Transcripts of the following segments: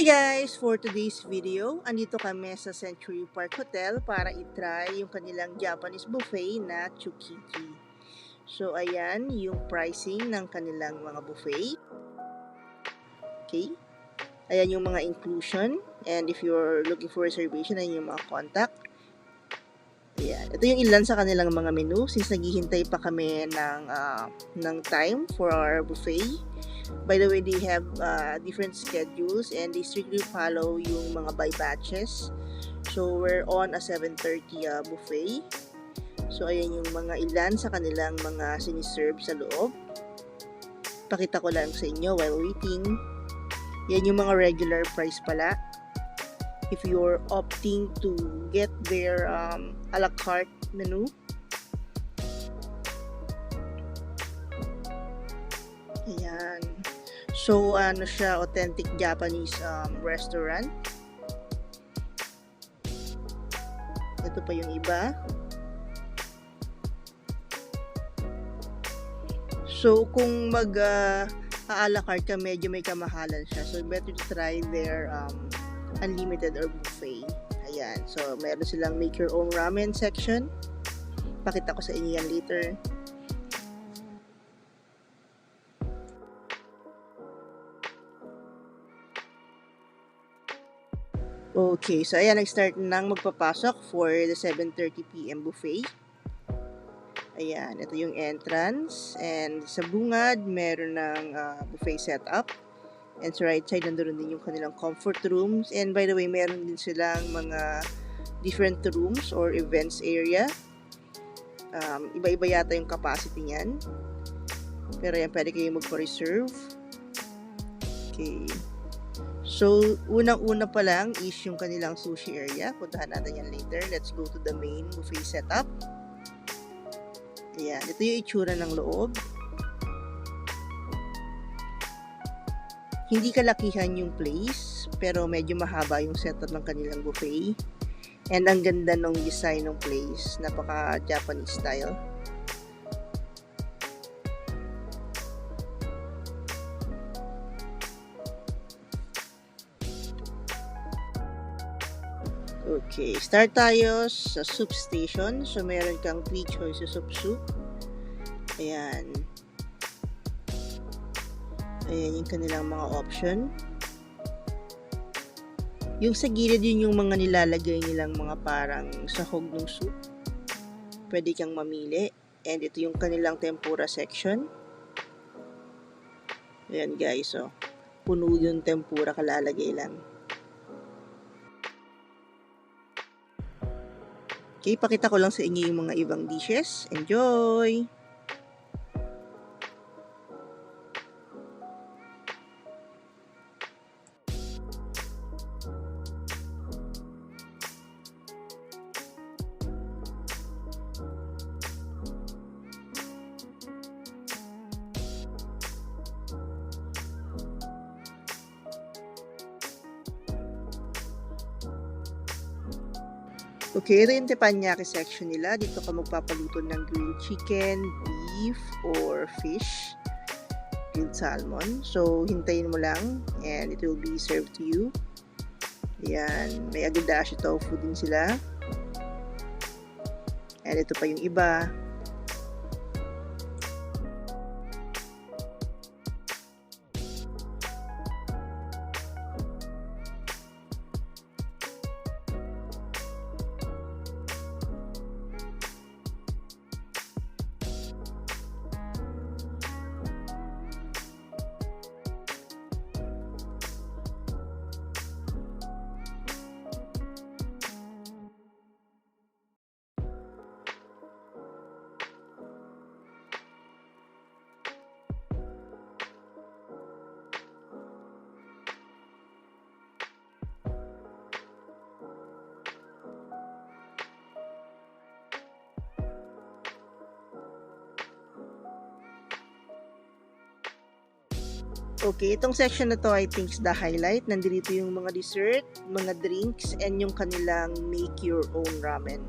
Hi guys! For today's video, andito kami sa Century Park Hotel para i-try yung kanilang Japanese buffet na Tsukiji. So ayan yung pricing ng kanilang mga buffet. Okay? Ayan yung mga inclusion. And if you're looking for reservation, ayan yung mga contact. Ayan. Ito yung ilan sa kanilang mga menu since naghihintay pa kami ng time for our buffet. By the way, they have different schedules and they strictly follow yung mga by batches. So, we're on a 7:30 buffet. So, ayan yung mga ilan sa kanilang mga siniserve sa loob. Pakita ko lang sa inyo while waiting. Yan yung mga regular price pala. If you're opting to get their a la carte menu. Ayan. So, ano siya, authentic Japanese restaurant. Ito pa yung iba. So, kung a la carte ka, medyo may kamahalan siya. So, better to try their unlimited or buffet. Ayan. So, meron silang make your own ramen section. Pakita ko sa inyo yan later. Okay, so ayan, nag-start nang magpapasok for the 7:30 PM buffet. Ayan, ito yung entrance. And sa bungad, meron ng buffet setup. And sa right side, nandun din yung kanilang comfort rooms. And by the way, meron din silang mga different rooms or events area. Iba-iba yata yung capacity niyan. Pero yan, pwede kayong magpa-reserve. Okay. So, unang-una pa lang is yung kanilang sushi area. Puntahan natin yan later. Let's go to the main buffet setup. Ayan. Ito yung itsura ng loob. Hindi kalakihan yung place, pero medyo mahaba yung setup ng kanilang buffet. And ang ganda ng design ng place. Napaka-Japanese style. Okay, start tayo sa soup station. So, meron kang 3 choices of soup. Ayan. Ayan yung kanilang mga option. Yung sa gilid, yun yung mga nilalagay nilang mga parang sahog ng soup. Pwede kang mamili. And ito yung kanilang tempura section. Ayan guys, so puno yung tempura, kalalagay lang. Okay, pakita ko lang sa inyo yung mga ibang dishes. Enjoy! Okay, ito yung teppanyaki section nila. Dito ka magpapaluto ng grilled chicken, beef, or fish. Grilled salmon. So, hintayin mo lang and it will be served to you. Ayan. May agedashi tofu din sila. And ito pa yung iba. Okay, itong section na to I think is the highlight. Nandito yung mga dessert, mga drinks, and yung kanilang make your own ramen.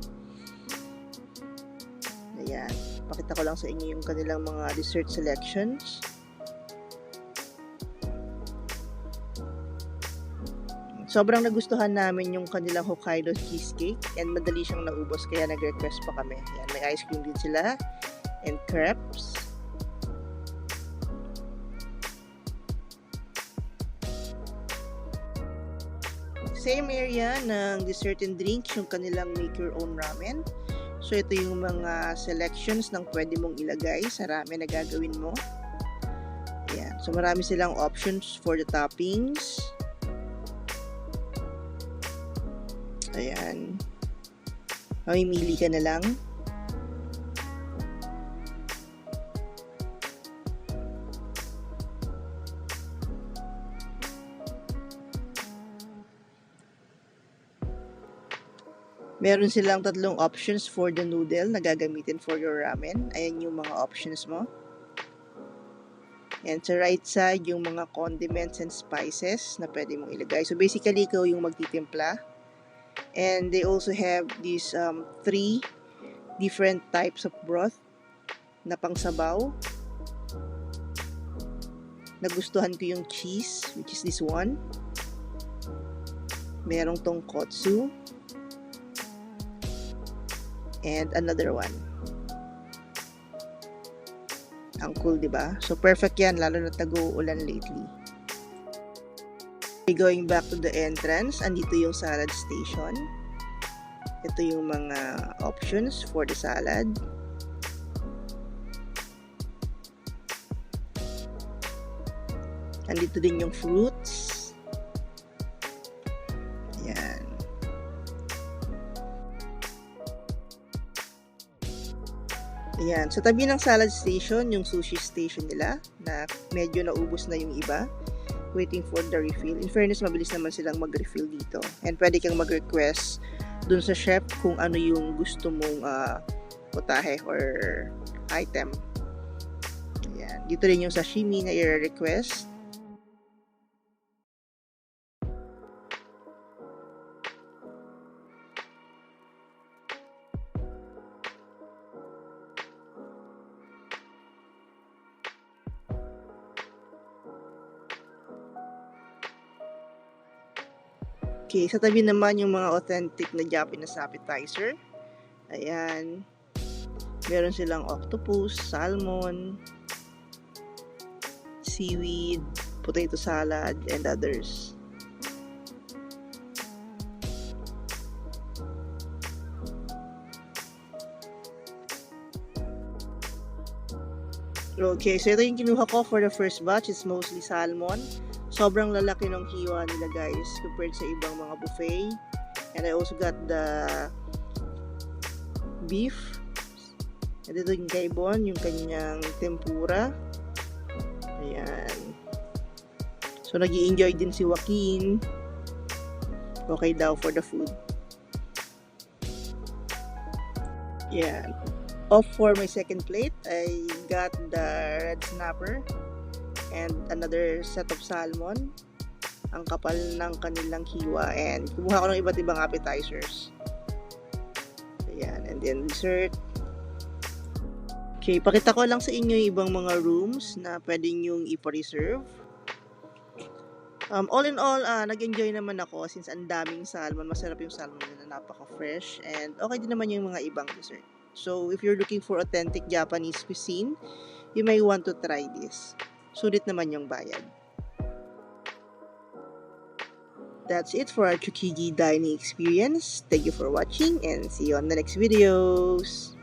Ayan. Pakita ko lang sa inyo yung kanilang mga dessert selections. Sobrang nagustuhan namin yung kanilang Hokkaido cheesecake and madali siyang naubos kaya nag-request pa kami. Yan, may ice cream din sila and crepes. Same area ng dessert and drinks, yung kanilang make your own ramen. So ito yung mga selections ng pwede mong ilagay sa ramen na gagawin mo. Ayan. So marami silang options for the toppings. Ayan. Mamimili ka na lang. Meron silang tatlong options for the noodle na gagamitin for your ramen. Ayan yung mga options mo. And sa right side, yung mga condiments and spices na pwede mong ilagay. So basically, ikaw yung magtitimpla. And they also have these 3 different types of broth na pangsabaw. Nagustuhan ko yung cheese, which is this one. Merong tonkotsu. And another one. Ang cool, diba? So, perfect yan, lalo na tag-uulan lately. Okay, going back to the entrance, andito yung salad station. Ito yung mga options for the salad. Andito din yung fruits. Ayan. Ayan. Sa tabi ng salad station, yung sushi station nila na medyo naubos na yung iba. Waiting for the refill. In fairness, mabilis naman silang mag-refill dito. And pwede kang mag-request dun sa chef kung ano yung gusto mong putahe or item. Ayan. Dito rin yung sashimi na i-request. Okay, sa tabi naman yung mga authentic na Japanese appetizer. Ayan. Meron silang octopus, salmon, seaweed, potato salad, and others. Okay, so ito yung kinuha ko for the first batch. It's mostly salmon. Sobrang lalaki ng hiwa nila guys compared sa ibang mga buffet. And I also got the beef. At ito yung kay Bon, yung kanyang tempura. Ayan. So nag-i-enjoy din si Joaquin. Okay daw for the food. Ayan. Off for my second plate, I got the red snapper and another set of salmon. Ang kapal ng kanilang hiwa and kumuha ko ng iba't ibang appetizers. Ayan, and then dessert. Okay, pakita ko lang sa inyo yung ibang mga rooms na pwede nyong i-reserve. All in all, nag-enjoy naman ako since ang daming salmon. Masarap yung salmon nila, napaka-fresh. And okay din naman yung mga ibang dessert. So, if you're looking for authentic Japanese cuisine, you may want to try this. Sulit naman yung bayad. That's it for our Tsukiji dining experience. Thank you for watching and see you on the next videos.